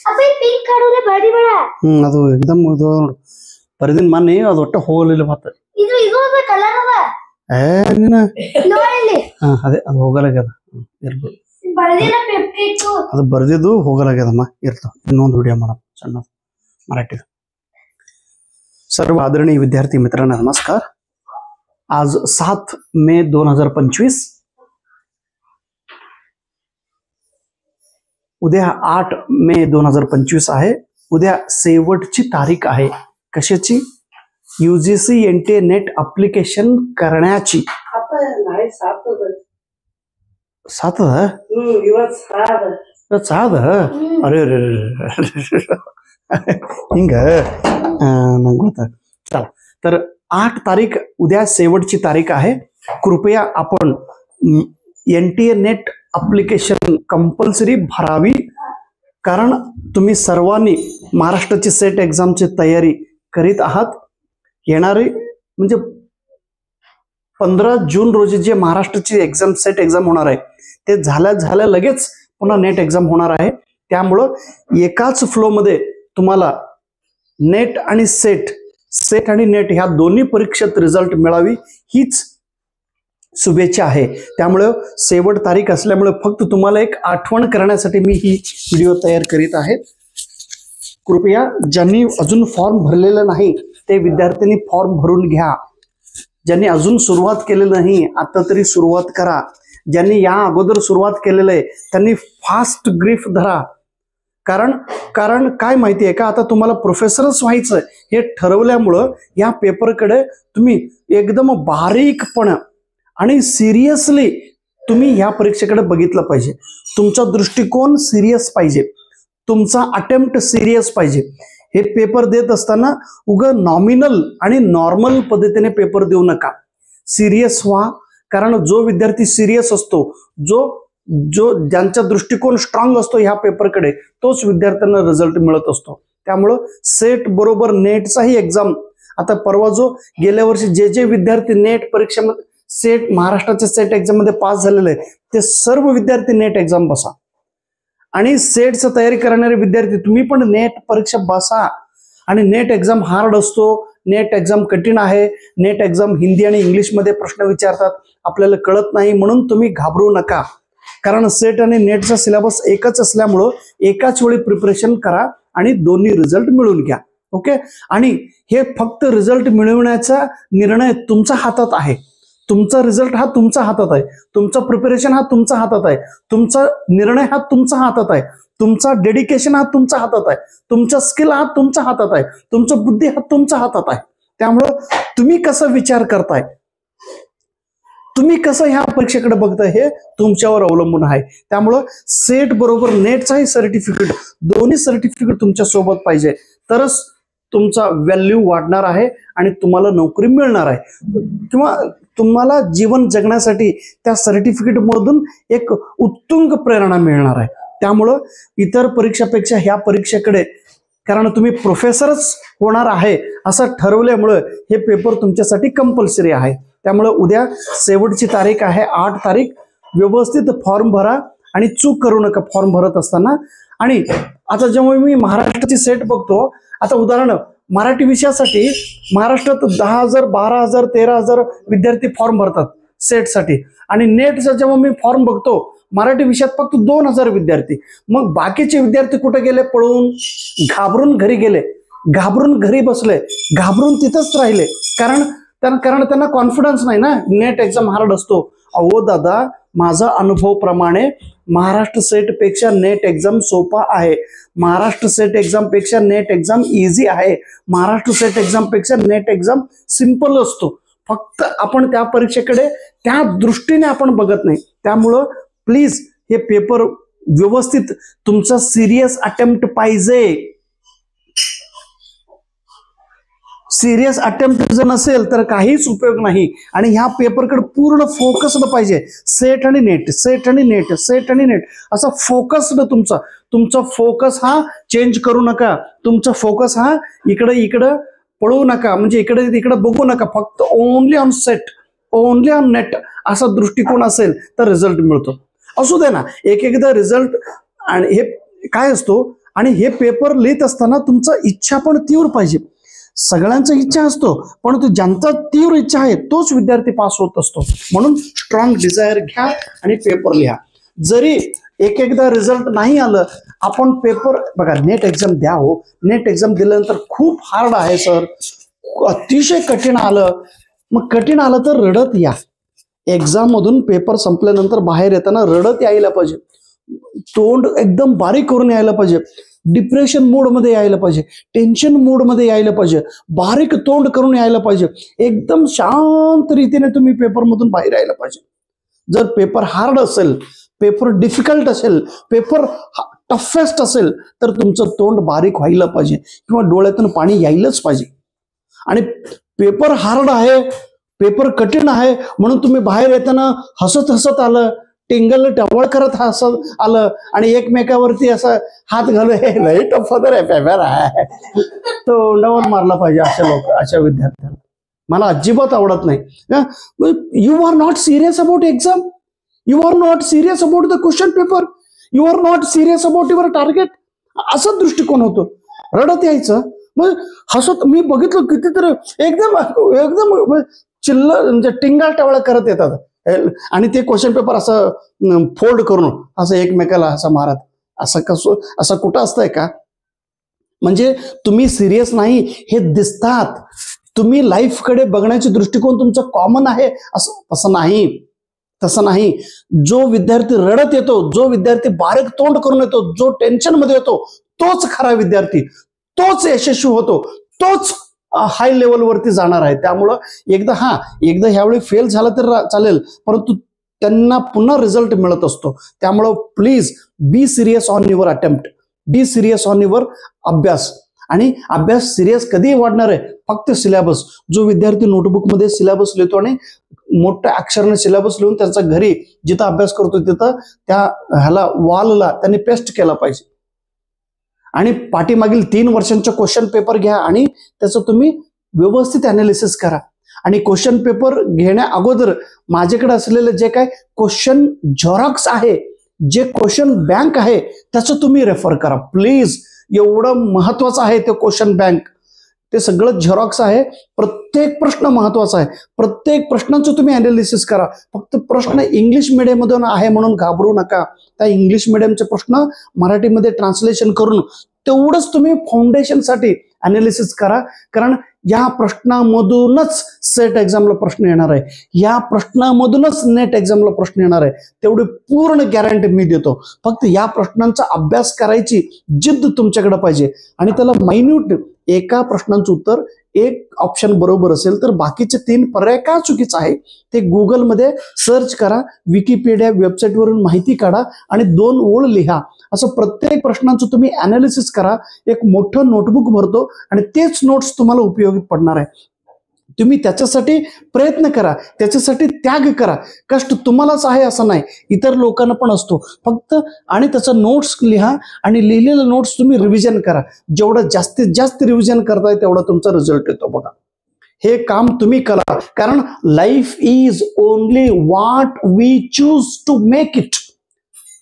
ಅಪ್ಪ pink ಕಾಡೋಲೆ body ಬೇಡ ಅದು एकदम ಇದು ಪರಿದಿನ ಮನ್ನಿ ಅದು ಒಟ್ಟ ಹೋಗಲಿಲ್ಲ ಮತ್ತೆ ಇದು ಅದ ಕಲರ್ ಅದ ನೀನ ನೋಡಿ ಅದೇ ಅದು ಹೋಗಲಾಗ್ಯದ ಇರ್ಬೋದು ಬರ್ದಿನ ಪೇಪರ್ ಇತ್ತು ಅದು ಬರ್ದಿದ್ದು ಹೋಗಲಾಗ್ಯದಮ್ಮ ಇರ್ತಾವ ಇನ್ನೊಂದು ವಿಡಿಯೋ ಮಾಡೋಣ सಣ್ಣ मराठी सर्व आदरणीय विद्यार्थी मित्रांना नमस्कार आज 7 मे 2025 उद्या 8 मे 2025 आहे उद्या शेवटची तारीख आहे कशाची यूजीसी एनटीए नेट अप्लिकेशन करण्याची 7 अरे अरे ಹಿಂಗ ನಂಗೆ ಗೊತ್ತ चला तर 8 तारीख उद्या शेवटची तारीख आहे कृपया आपण एनटीए नेट अप्लिकेशन कंपल्सरी भरावी कारण तुम्ही सर्वांनी महाराष्ट्राची सेट एक्झामची तयारी करीत आहात येणारी म्हणजे 15 जून रोजी जे महाराष्ट्राची एक्झाम सेट एक्झाम होणार आहे ते झाल्या लगेच पुन्हा नेट एक्झाम होणार आहे त्यामुळे एकाच फ्लो मध्ये तुम्हाला नेट आणि सेट आणि नेट ह्या दोन्ही परीक्षेत रिझल्ट मिळावी हीच शुभेच्छा आहे त्यामुळे शेवट तारीख असल्यामुळे फक्त तुम्हाला एक आठवण करण्यासाठी मी ही व्हिडिओ तयार करीत आहे कृपया ज्यांनी अजून फॉर्म भरलेला नाही ते विद्यार्थ्यांनी फॉर्म भरून घ्या ज्यांनी अजून सुरुवात केलेली नाही आता तरी सुरुवात करा ज्यांनी या अगोदर सुरुवात केलेलं आहे त्यांनी फास्ट ग्रिप धरा कारण काय माहिती आहे का आता तुम्हाला प्रोफेसरच व्हायचं हे ठरवल्यामुळं या पेपरकडे तुम्ही एकदम बारीकपणे आणि सिरियसली तुम्ही या परीक्षेकडे बघितलं पाहिजे तुमचा दृष्टिकोन सिरियस पाहिजे तुमचा अटेम्प्ट सिरियस पाहिजे हे पेपर देत असताना उगा नॉमिनल आणि नॉर्मल पद्धतीने पेपर देऊ नका सिरियस व्हा कारण जो विद्यार्थी सिरियस असतो जो ज्यांचा दृष्टिकोन स्ट्रॉंग असतो ह्या पेपरकडे तोच विद्यार्थ्यांना रिझल्ट मिळत असतो त्यामुळे सेट बरोबर नेटचाही एक्झाम आता परवा जो गेल्या वर्षी जे विद्यार्थी नेट परीक्षेमध्ये सेट महाराष्ट्राच्या सेट एक्झाम मध्ये पास झालेले ते सर्व विद्यार्थी नेट एक्झाम बसा आणि सेटची तयारी करणारे विद्यार्थी तुम्ही पण नेट परीक्षा बसा आणि नेट एक्झाम हार्ड असतो नेट एक्झाम कठीण आहे नेट एक्झाम हिंदी आणि इंग्लिश मध्ये प्रश्न विचारतात आपल्याला कळत नाही म्हणून तुम्ही घाबरू नका कारण सेट आणि नेटचा सिलेबस एकच असल्यामुळे एकाच वेळी प्रिपरेशन करा आणि दोन्ही रिझल्ट मिळवून घ्या ओके आणि हे फक्त रिझल्ट मिळवण्याचा निर्णय तुमच्या हातात आहे तुमचा रिझल्ट हा तुमच्या हातात आहे तुमचा प्रिपरेशन हा तुमच्या हातात आहे तुमचा निर्णय हा तुमच्या हातात आहे तुमचा डेडिकेशन हा तुमच्या हातात आहे तुमचा स्किल हा तुमच्या हातात आहे तुमचा बुद्धी हा तुमच्या हातात आहे त्यामुळे तुम्ही कसा विचार करताय तुम्ही कसं ह्या परीक्षेकडे बघताय हे तुमच्यावर अवलंबून आहे त्यामुळे सेट बरोबर नेटचाही सर्टिफिकेट दोन्ही सर्टिफिकेट तुमच्या सोबत पाहिजे तरच तुमचा व्हॅल्यू वाढणार आहे आणि तुम्हाला नोकरी मिळणार आहे किंवा तुम्हाला जीवन जगण्यासाठी त्या सर्टिफिकेट मधून एक उत्तुंग प्रेरणा मिळणार आहे त्यामुळे इतर परीक्षापेक्षा ह्या परीक्षेकडे कारण तुम्ही प्रोफेसरच होणार आहे असं ठरवल्यामुळे हे पेपर तुमच्यासाठी कंपल्सरी आहे त्यामुळे उद्या शेवटची तारीख आहे 8 तारीख व्यवस्थित फॉर्म भरा आणि चूक करू नका फॉर्म भरत असताना आणि आता जेव्हा मी महाराष्ट्राची सेट बघतो आता उदाहरण मराठी विषयासाठी महाराष्ट्रात 10,000 12,000 13,000 विद्यार्थी फॉर्म भरतात सेटसाठी आणि नेटचा जेव्हा मी फॉर्म बघतो मराठी विषयात फक्त 2,000 विद्यार्थी मग बाकीचे विद्यार्थी कुठे गेले पळून घाबरून घरी गेले घाबरून घरी बसले घाबरून तिथंच राहिले कारण त्यांना कॉन्फिडन्स नाही ना नेट एक्झाम हार्ड असतो अहो दादा माझा अनुभव प्रमाणे महाराष्ट्र सेट पेक्षा नेट एक्झाम सोपा आहे महाराष्ट्र सेट एक्झाम पेक्षा नेट एक्झाम इझी आहे महाराष्ट्र सेट एक्झाम पेक्षा नेट एक्झाम सिंपल असतो फक्त आपण त्या परीक्षेकडे त्या दृष्टीने आपण बघत नाही त्यामुळे प्लीज हे पेपर व्यवस्थित तुमचा सिरियस अटेम्प्ट पाहिजे सिरियस अटेम्प्ट जर नसेल तर काहीच उपयोग नाही आणि ह्या पेपरकडे पूर्ण फोकस्ड पाहिजे सेट आणि नेट असा फोकस्ड तुमचा फोकस हा चेंज करू नका तुमचा फोकस हा इकडे पळू नका म्हणजे इकडे बघू नका फक्त only on set only on net असा दृष्टिकोन असेल तर रिझल्ट मिळतो असू दे ना एकदा रिझल्ट आणि हे काय असतो आणि हे पेपर लिहित असताना तुमचं इच्छा पण तीव्र पाहिजे. सगळ्यांचा इच्छा असतो, परंतु ज्यांचा तीव्र इच्छा आहे तोच विद्यार्थी पास होत असतो. म्हणून स्ट्रॉंग डिझायर घ्या आणि पेपर लिहा. जरी एक एकदा रिझल्ट नाही आलं, आपण पेपर बघा, नेट एक्झाम द्या हो. नेट एक्झाम दिल्यानंतर खूप हार्ड आहे सर, अतिशय कठीण आलं. मग कठीण आलं तर रडत या. एक्झाम मधून पेपर संपल्यानंतर बाहेर येताना रडत यायला पाहिजे, तोंड एकदम बारीक करून यायला पाहिजे, डिप्रेशन मोडमध्ये यायला पाहिजे, टेन्शन मोडमध्ये यायला पाहिजे, बारीक तोंड करून यायला पाहिजे. एकदम शांत रीतीने तुम्ही पेपरमधून बाहेर यायला पाहिजे. जर पेपर हार्ड असेल, पेपर डिफिकल्ट असेल, पेपर टफेस्ट असेल तर तुमचं तोंड बारीक व्हायला पाहिजे किंवा डोळ्यातून पाणी यायलाच पाहिजे. आणि पेपर हार्ड आहे, पेपर कठीण आहे म्हणून तुम्ही बाहेर येताना हसत हसत आलं, टिंगल टवळ करत हसत आलं आणि एकमेकावरती असं हात घालून हे लई टफ आहे पेपर आहे, तोंडावर मारला पाहिजे अशा विद्यार्थ्यांना मला अजिबात आवडत नाही. You are not serious about exam, you are not serious about the question paper, you are not serious about your target, असा दृष्टिकोन होतो. रडत यायचं, मग हसत. मी बघितलं कितीतरी एकदम एकदम म्हणजे टिंगल टवळ करत येतात आणि ते क्वेश्चन पेपर असं फोल्ड करून असं एकमेकाला असं मारत. असं कुठं असतंय का? म्हणजे तुम्ही सिरियस नाही हे दिसतात. तुम्ही लाईफकडे बघण्याचे दृष्टिकोन तुमचा कॉमन आहे तसं नाही. जो विद्यार्थी रडत येतो, जो विद्यार्थी बारीक तोंड करून येतो, जो टेन्शन मध्ये येतो, तोच खरा विद्यार्थी, तोच यशस्वी होतो, तोच हाय लेवलवरती जाणार आहे. त्यामुळं एकदा ह्यावेळी फेल झालं तर चालेल, परंतु त्यांना पुन्हा रिझल्ट मिळत असतो. त्यामुळं please be serious on your attempt, be serious on your अभ्यास. आणि अभ्यास सिरियस कधी वाढणार आहे? फक्त सिलेबस. जो विद्यार्थी नोटबुकमध्ये सिलेबस लिहितो आणि मोठ्या अक्षराने सिलेबस लिहून त्यांचा घरी जिथं अभ्यास करतो तिथं त्या वॉलला त्यांनी पेस्ट केला पाहिजे. आणि पाठीमागील 3 वर्षांचे क्वेश्चन पेपर घ्या आणि त्याचं तुम्ही व्यवस्थित अनालिसिस करा. आणि क्वेश्चन पेपर घेण्या अगोदर माझ्याकडे असलेले जे काय क्वेश्चन झेरॉक्स आहे, जे क्वेश्चन बँक आहे, त्याचं तुम्ही रेफर करा प्लीज. एवढं महत्वाचं आहे ते क्वेश्चन बँक. ते सगळं झेरॉक्स आहे. प्रत्येक प्रश्न महत्वाचा आहे. प्रत्येक प्रश्नांचं तुम्ही अनालिसिस करा. फक्त प्रश्न इंग्लिश मीडियम मधून आहे म्हणून घाबरू नका. त्या इंग्लिश मीडियमचे प्रश्न मराठीमध्ये ट्रान्सलेशन करून तेवढंच तुम्ही फाउंडेशनसाठी अनालिसिस करा. कारण या प्रश्नामधूनच सेट एक्झामला प्रश्न येणार आहे, या प्रश्नामधूनच नेट एक्झामला प्रश्न येणार आहे. तेवढी पूर्ण गॅरंटी मी देतो. फक्त या प्रश्नांचा अभ्यास करायची जिद्द तुमच्याकडे पाहिजे. आणि त्याला मायन्यूट एका प्रश्नांचं उत्तर एक ऑप्शन बरोबर असेल तर बाकीचे 3 पर्याय का चुकीचं आहे ते गुगलमध्ये सर्च करा, विकिपीडिया वेबसाईटवरून माहिती काढा आणि 2 ओळ लिहा. असं प्रत्येक प्रश्नांचं तुम्ही अनालिसिस करा. एक मोठं नोटबुक भरतो आणि तेच नोट्स तुम्हाला उपयोगी पडणार आहे. तुम्ही त्याच्यासाठी प्रयत्न करा, त्याच्यासाठी त्याग करा. कष्ट तुम्हालाच आहे असं नाही, इतर लोकांना पण असतो. फक्त आणि त्याचं नोट्स लिहा आणि लिहिलेलं नोट्स तुम्ही रिव्हिजन करा. जेवढं जास्तीत जास्त रिव्हिजन करताय तेवढा तुमचा रिझल्ट येतो. बघा, हे काम तुम्ही करा. कारण life is only what we choose to make it.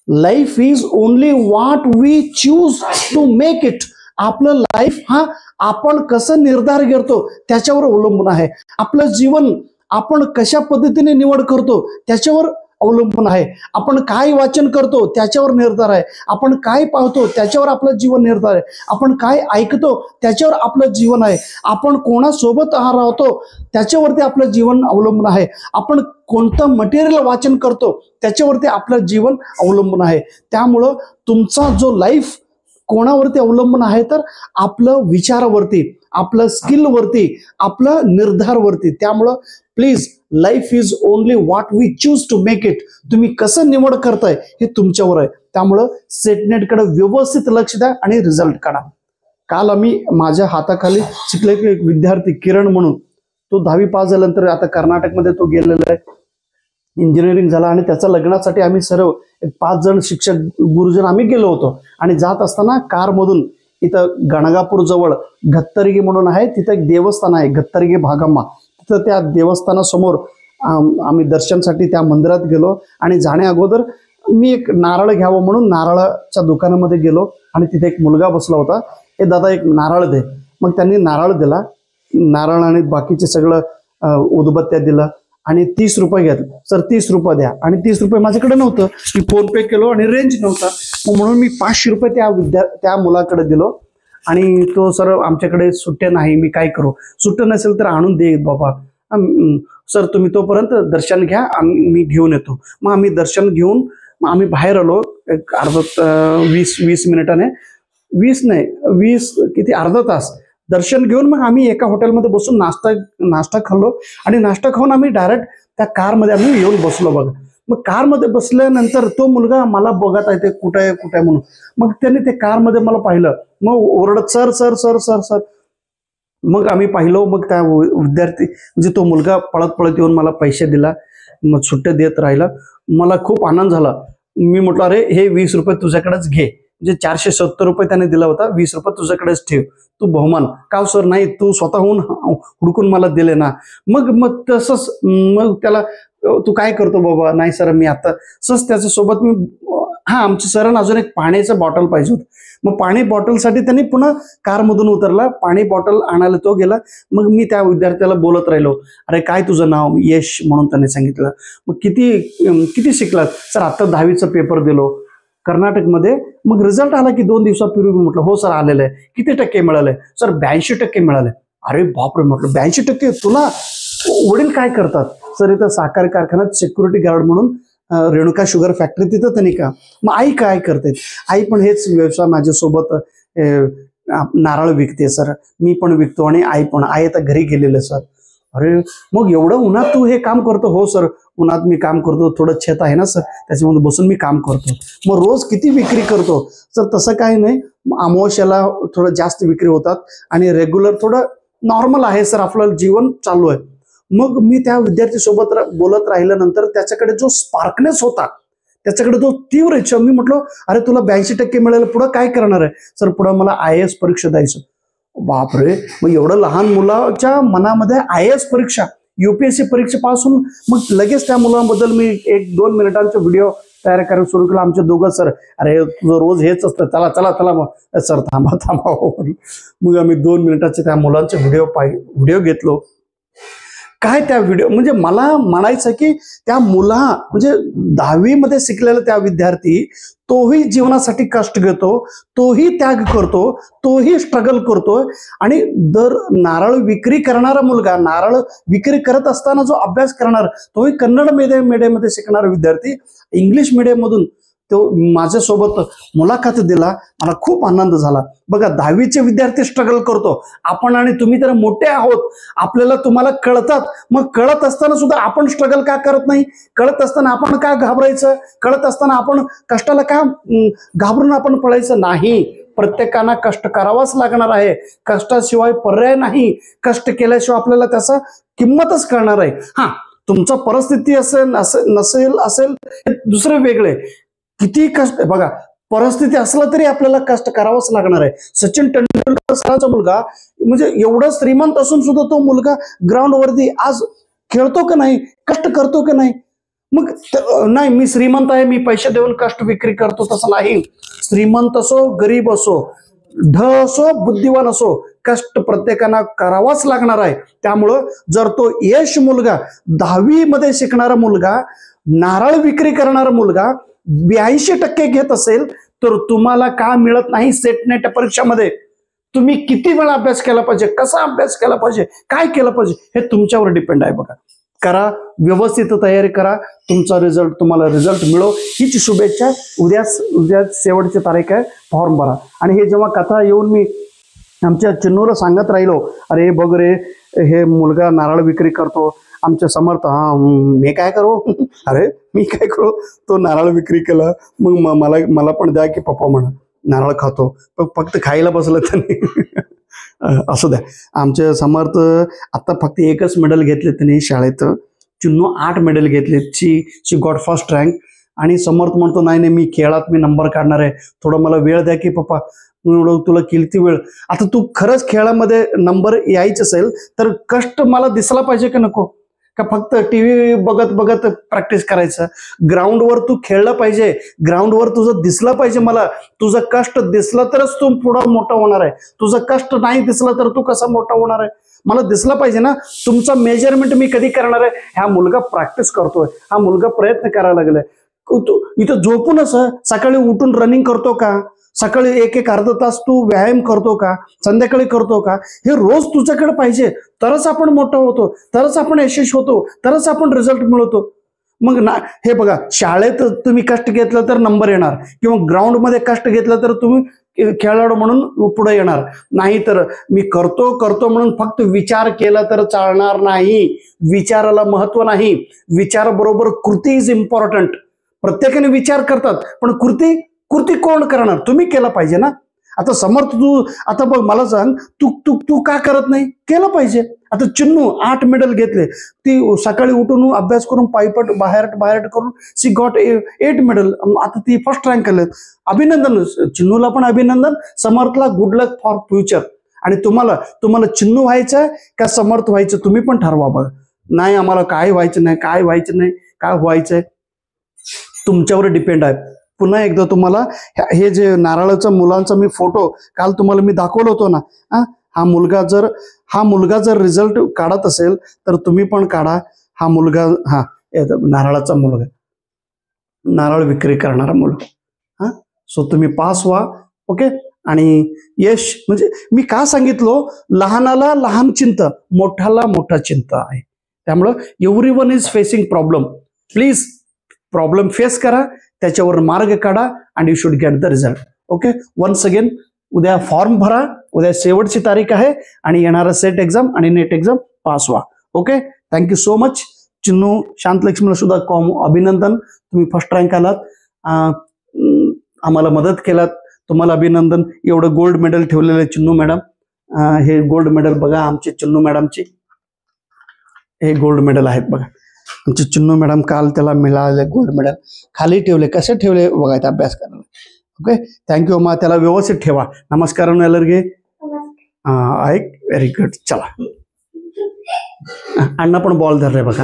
Life is only what we choose to make it. आपलं लाईफ आपण कसं निर्धार करतो त्याच्यावर अवलंबून आहे. आपलं जीवन आपण कशा पद्धतीने निवड करतो त्याच्यावर अवलंबून आहे. आपण काय वाचन करतो त्याच्यावर निर्धार आहे. आपण काय पाहतो त्याच्यावर आपलं जीवन निर्धार आहे. आपण काय ऐकतो त्याच्यावर आपलं जीवन आहे. आपण कोणासोबत राहतो त्याच्यावरती आपलं जीवन अवलंबून आहे. आपण कोणतं मटेरियल वाचन करतो त्याच्यावरती आपलं जीवन अवलंबून आहे. त्यामुळं तुमचा जो लाईफ कोणावरती अवलंबून आहे तर आपलं विचारावरती, आपलं स्किलवरती, आपलं निर्धारवरती. त्यामुळं please life is only what we choose to make it. तुम्ही कसं निवड करताय हे तुमच्यावर आहे. त्यामुळं सेटनेटकडे व्यवस्थित लक्ष द्या आणि रिझल्ट काढा. काल आम्ही माझ्या हाताखाली शिकले की एक विद्यार्थी किरण म्हणून, तो 10वी पास झाल्यानंतर आता कर्नाटकमध्ये तो गेलेला आहे, इंजिनिअरिंग झाला. आणि त्याच्या लग्नासाठी आम्ही सर्व 5 जण शिक्षक गुरुजन आम्ही गेलो होतो. आणि जात असताना कारमधून इथं गणगापूर जवळ घत्तरगी म्हणून आहे, तिथं एक देवस्थान आहे घत्तरगी भागम्मा. तिथं त्या देवस्थानासमोर आम्ही दर्शनसाठी त्या मंदिरात गेलो. आणि जाण्या अगोदर मी एक नारळ घ्यावं म्हणून नारळाच्या दुकानामध्ये गेलो आणि तिथे एक मुलगा बसला होता. हे दादा एक नारळ दे. मग त्यांनी नारळ दिला, नारळ आणि बाकीचे सगळं उदबत्त्या दिलं आणि 30 रुपये घेतलं. सर 30 रुपये द्या. आणि 30 रुपये माझ्याकडे नव्हतं, मी फोन पे केलो आणि रेंज नव्हता, म्हणून मी 500 रुपये त्या मुलाकडे दिलो. आणि तो सर आमच्याकडे सुट्टे नाही, मी काय करू, सुट्टे नसेल तर आणून दे बाबा. सर तुम्ही तोपर्यंत दर्शन घ्या, मी घेऊन येतो. मग आम्ही दर्शन घेऊन मग आम्ही बाहेर आलो. एक अर्धा 20 मिनिटाने, 20 किती अर्धा तास दर्शन घेऊन मग आम्ही एका हॉटेलमध्ये बसून नाश्ता खाल्लो. आणि नाश्ता खाऊन आम्ही डायरेक्ट त्या कारमध्ये आम्ही येऊन बसलो बघा. मग कारमध्ये बसल्यानंतर तो मुलगा मला बघत आहे, ते कुठे आहे म्हणून. मग त्याने ते कारमध्ये मला पाहिलं, मग ओरडत sir sir sir sir sir. मग आम्ही पाहिलो, मग त्या विद्यार्थी म्हणजे तो मुलगा पळत पळत येऊन मला पैसे दिला, मग सुट्टे देत राहिला. मला खूप आनंद झाला. मी म्हटलं अरे हे 20 रुपये तुझ्याकडेच घे, म्हणजे 470 रुपये त्याने दिला होता, 20 रुपये तुझ्याकडेच ठेव, तू बहुमान. का सर नाही, तू स्वतःहून हुडकून मला दिले ना. मग तसंच मग त्याला तू काय करतो बाबा. नाही सर मी आता सच त्याच्यासोबत मी आमच्या सरांना अजून एक पाण्याचं बॉटल पाहिजे होतं. मग पाणी बॉटलसाठी त्यांनी पुन्हा कारमधून उतरला, पाणी बॉटल आणायला तो गेला. मग मी त्या विद्यार्थ्याला बोलत राहिलो, अरे काय तुझं नाव, यश म्हणून त्याने सांगितलं. मग किती शिकलात. सर आता 10वीचा पेपर दिलो कर्नाटकमध्ये. मग रिझल्ट आला की 2 दिवसापूर्वी. म्हटलं हो सर आलेलं आहे. किती टक्के मिळाले. सर 82% मिळाले. अरे बापरे म्हटलं 82%. तुला वडील काय करतात. सर इथं साखर कारखान्यात सिक्युरिटी गार्ड म्हणून रेणुका शुगर फॅक्टरी तिथं त्यांनी का. मग आई काय करते. आई पण हेच व्यवसाय माझ्यासोबत नारळ विकते सर, मी पण विकतो आणि आई पण. आई आता घरी गेलेलं सर. अरे मग एवढं उन्हात तू हे काम करतो. हो सर उन्हात मी काम करतो, थोडं छत आहे ना सर त्याच्यामध्ये बसून मी काम करतो. मग रोज किती विक्री करतो. सर तसं काही नाही, अमावस्याला थोडं जास्त विक्री होतात आणि रेग्युलर थोडं नॉर्मल आहे सर, आपलं जीवन चालू आहे. मग मी त्या विद्यार्थी सोबत बोलत राहिल्यानंतर त्याच्याकडे जो स्पार्कनेस होता, त्याच्याकडे जो तीव्र इच्छा. मी म्हटलो अरे तुला 82% मिळालं, पुढं काय करणार आहे. सर पुढं मला IAS परीक्षा द्यायचं. बापरे. मग एवढं लहान मुलाच्या मनामध्ये IAS परीक्षा, UPSC परीक्षेपासून मग लगेच त्या मुलांबद्दल मी 1-2 मिनिटांचा व्हिडिओ तयार करायला सुरू केला. आमचे दोघं सर, अरे तुझं रोज हेच असतं, चला चला चला. मग सर थांबा. मग आम्ही 2 मिनिटाचे त्या मुलांचे व्हिडिओ घेतलो. काय त्या व्हिडिओ म्हणजे मला म्हणायचं की त्या मुला म्हणजे 10वीमध्ये शिकलेला त्या विद्यार्थी तोही जीवनासाठी कष्ट घेतो, तोही त्याग करतो, तोही स्ट्रगल करतो. आणि नारळ विक्री करणारा मुलगा, नारळ विक्री करत असताना जो अभ्यास करणार, तोही कन्नड मीडियममध्ये शिकणारा विद्यार्थी इंग्लिश मीडियम मधून तो माझ्यासोबत मुलाखत दिला. मला खूप आनंद झाला. बघा 10वीचे विद्यार्थी स्ट्रगल करतो, आपण आणि तुम्ही तर मोठे आहोत, आपल्याला तुम्हाला कळतात. मग कळत असताना सुद्धा आपण स्ट्रगल का करत नाही. कळत असताना आपण का घाबरायचं. कळत असताना आपण कष्टाला का घाबरून आपण पळायचं नाही. प्रत्येकांना कष्ट करावाच लागणार आहे. कष्टाशिवाय पर्याय नाही. कष्ट केल्याशिवाय आपल्याला त्याचा किंमतच कळणार आहे. तुमचा परिस्थिती नसेल दुसरे वेगळे. किती कष्ट बघा, परिस्थिती असलं तरी आपल्याला कष्ट करावंच लागणार आहे. सचिन तेंडुलकर सरांचा मुलगा म्हणजे एवढा श्रीमंत असून सुद्धा तो मुलगा ग्राउंडवरती आज खेळतो का नाही, कष्ट करतो का नाही. मग नाही मी श्रीमंत आहे, मी पैसे देऊन कष्ट विक्री करतो, तसं नाही. श्रीमंत असो गरीब असो, असो बुद्धिवान असो, कष्ट प्रत्येकाला करावाच लागणार आहे. त्यामुळं जर तो यश मुलगा 10वीमध्ये शिकणारा मुलगा, नारळ विक्री करणारा मुलगा 82% घेत असेल तर तुम्हाला का मिळत नाही सेट नेट परीक्षामध्ये. तुम्ही किती वेळा अभ्यास केला पाहिजे, कसा अभ्यास केला पाहिजे, काय केलं पाहिजे, हे तुमच्यावर डिपेंड आहे. बघा करा, व्यवस्थित तयारी करा, तुम्हाला रिझल्ट मिळो हीच शुभेच्छा. उद्या शेवटची तारीख आहे, फॉर्म भरा. आणि हे जेव्हा कथा येऊन मी आमच्या चिन्नूला सांगत राहिलो, अरे बघ रे हे मुलगा नारळ विक्री करतो, आमच्या समर्थ मी काय करू. अरे मी काय करू, तो नारळ विक्री केला, मग मला पण द्या की पप्पा म्हणा, नारळ खातो. फक्त खायला बसलं त्यांनी. असू द्या. आमचे समर्थ आता फक्त 1च मेडल घेतले त्यांनी शाळेत. चिन्नू 8 मेडल घेतले. शी गॉट फर्स्ट रँक. आणि समर्थ म्हणतो नाही मी खेळात मी नंबर काढणार आहे, थोडं मला वेळ द्या की पप्पा. तुला किती वेळ. आता तू खरंच खेळामध्ये नंबर यायचं असेल तर कष्ट मला दिसला पाहिजे की नको. का फक्त टीव्ही बघत बघत प्रॅक्टिस करायचं? ग्राउंडवर तू खेळलं पाहिजे, ग्राउंडवर तुझं दिसलं पाहिजे. मला तुझं कष्ट दिसलं तरच तू पुढं मोठा होणार आहे. तुझं कष्ट नाही दिसलं तर तू कसा मोठा होणार आहे? मला दिसलं पाहिजे ना. तुमचं मेजरमेंट मी कधी करणार आहे? हा मुलगा प्रॅक्टिस करतोय, हा मुलगा प्रयत्न करायला लागलाय. इथं झोपूनच सकाळी उठून रनिंग करतो का? सकाळी एक अर्धा तास तू व्यायाम करतो का? संध्याकाळी करतो का? हे रोज तुझ्याकडे पाहिजे, तरच आपण मोठा होतो, तरच आपण यशस्वी होतो, तरच आपण रिझल्ट मिळवतो. मग ना, हे बघा, शाळेत तुम्ही कष्ट घेतलं तर नंबर येणार, किंवा ग्राउंडमध्ये कष्ट घेतलं तर तुम्ही खेळाडू म्हणून पुढे येणार. नाही तर मी करतो म्हणून फक्त विचार केला तर चालणार नाही. विचाराला महत्व नाही. विचाराबरोबर कृती इज इम्पॉर्टंट. प्रत्येकाने विचार करतात, पण कृती कोण करणार? तुम्ही केला पाहिजे ना. आता समर्थ, तू आता बघ, मला सांग, तू का करत नाही? केलं पाहिजे. आता चिन्नू 8 मेडल घेतले, ती सकाळी उठून अभ्यास करून पायपट बाहेर करून शी गॉट 8 मेडल. आता ती फर्स्ट रँक आले. अभिनंदन चिन्नूला, पण अभिनंदन. समर्थला गुड लक फॉर फ्युचर. आणि तुम्हाला चिन्नू व्हायचं का समर्थ व्हायचं? तुम्ही पण ठरवा बघा. नाही आम्हाला काय व्हायचं नाही, काय व्हायचंय तुमच्यावर डिपेंड आहे. पुन्हा एकदा तुम्हाला हे जे नारळाच्या मुलांचा मी फोटो काल तुम्हाला मी दाखवलं होतो ना, हा मुलगा जर रिझल्ट काढत असेल तर तुम्ही पण काढा. हा मुलगा, नारळाचा मुलगा, नारळ विक्री करणारा मुलगा. सो तुम्ही पास व्हा. ओके. आणि यश म्हणजे मी का सांगितलो, लहानाला लहान चिंता, मोठ्याला मोठा चिंता आहे. त्यामुळं everyone is facing problem. Please problem face करा, त्याच्यावर मार्ग काढा, and you should get the result. Okay. Once again, उद्या फॉर्म भरा. उद्या शेवटची तारीख आहे, आणि येणारा सेट एक्झाम आणि नेट एक्झाम पास व्हा. Okay. Thank you so much. Chinnu शांतलक्ष्मीला सुद्धा अभिनंदन. तुम्ही फर्स्ट रँक आलात, आम्हाला मदत केलात, तुम्हाला अभिनंदन. एवढं गोल्ड मेडल ठेवलेलं आहे चिन्नू मॅडम. हे गोल्ड मेडल बघा, आमचे चिन्नू मॅडमचे हे गोल्ड मेडल आहेत बघा. आमचे चिन्नू मॅडम काल त्याला मिळाले गोल्ड मेडल. खाली ठेवले, कसे ठेवले बघा अभ्यास करायला. ओके. थँक्यू अम्मा. त्याला व्यवस्थित ठेवा. नमस्कार ಎಲ್ಲರಿಗೆ. ऐक, व्हेरी गुड. चला, अण्णा पण बॉल धरले बघा.